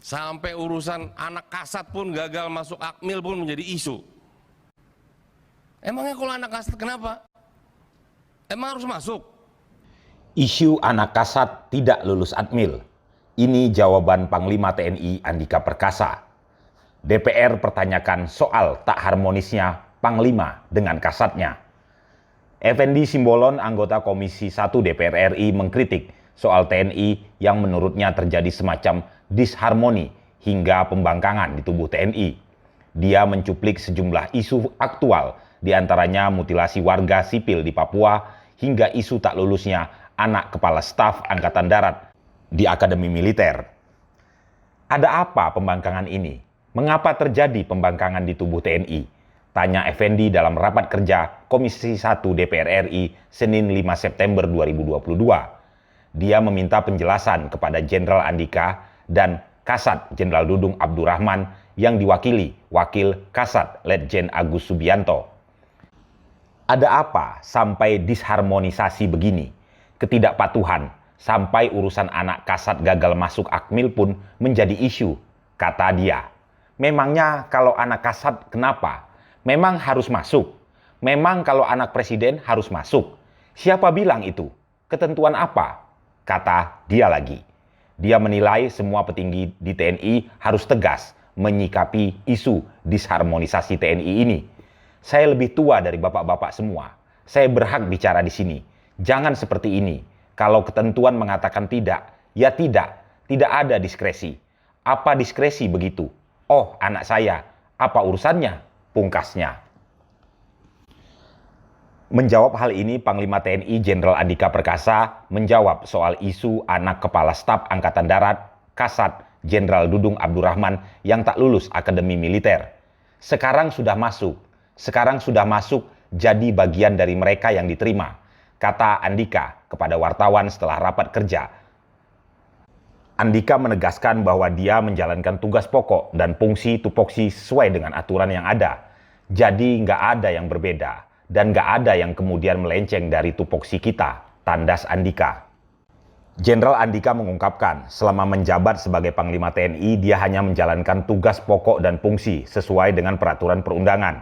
Sampai urusan anak kasat pun gagal masuk Akmil pun menjadi isu. Emangnya kalau anak kasat kenapa? Emang harus masuk? Isu anak kasat tidak lulus Akmil. Ini jawaban Panglima TNI Andika Perkasa. DPR pertanyakan soal tak harmonisnya Panglima dengan kasatnya. Effendi Simbolon, anggota Komisi 1 DPR RI, mengkritik soal TNI yang menurutnya terjadi semacam disharmoni hingga pembangkangan di tubuh TNI. Dia mencuplik sejumlah isu aktual, diantaranya mutilasi warga sipil di Papua hingga isu tak lulusnya anak kepala staf Angkatan Darat di Akademi Militer. Ada apa pembangkangan ini? Mengapa terjadi pembangkangan di tubuh TNI? Tanya Effendi dalam rapat kerja Komisi 1 DPR RI Senin 5 September 2022. Dia meminta penjelasan kepada Jenderal Andika dan Kasat Jenderal Dudung Abdurrahman yang diwakili Wakil Kasat Letjen Agus Subianto. Ada apa sampai disharmonisasi begini? Ketidakpatuhan sampai urusan anak kasat gagal masuk Akmil pun menjadi isu, kata dia. Memangnya kalau anak kasat kenapa? Memang harus masuk. Memang kalau anak presiden harus masuk. Siapa bilang itu? Ketentuan apa? Kata dia lagi. Dia menilai semua petinggi di TNI harus tegas menyikapi isu disharmonisasi TNI ini. Saya lebih tua dari bapak-bapak semua. Saya berhak bicara di sini. Jangan seperti ini. Kalau ketentuan mengatakan tidak, ya tidak. Tidak ada diskresi. Apa diskresi begitu? Oh, anak saya. Apa urusannya? Pungkasnya. Menjawab hal ini, Panglima TNI Jenderal Andika Perkasa menjawab soal isu anak Kepala Staf Angkatan Darat, Kasat Jenderal Dudung Abdurrahman yang tak lulus Akademi Militer. Sekarang sudah masuk jadi bagian dari mereka yang diterima, kata Andika kepada wartawan setelah rapat kerja. Andika menegaskan bahwa dia menjalankan tugas pokok dan fungsi tupoksi sesuai dengan aturan yang ada. Jadi nggak ada yang berbeda dan nggak ada yang kemudian melenceng dari tupoksi kita, tandas Andika. Jenderal Andika mengungkapkan selama menjabat sebagai Panglima TNI dia hanya menjalankan tugas pokok dan fungsi sesuai dengan peraturan perundangan.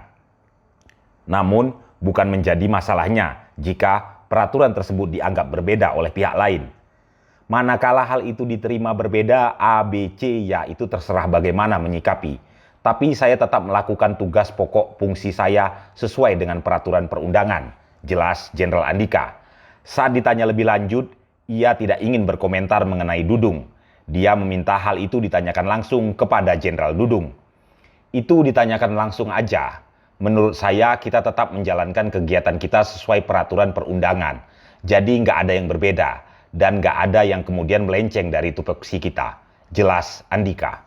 Namun bukan menjadi masalahnya jika peraturan tersebut dianggap berbeda oleh pihak lain. Manakala hal itu diterima berbeda A, B, C, ya itu terserah bagaimana menyikapi. Tapi saya tetap melakukan tugas pokok fungsi saya sesuai dengan peraturan perundangan, jelas Jenderal Andika. Saat ditanya lebih lanjut, ia tidak ingin berkomentar mengenai Dudung. Dia meminta hal itu ditanyakan langsung kepada Jenderal Dudung. Itu ditanyakan langsung aja. Menurut saya kita tetap menjalankan kegiatan kita sesuai peraturan perundangan. Jadi nggak ada yang berbeda dan nggak ada yang kemudian melenceng dari tupoksi kita, jelas Andika.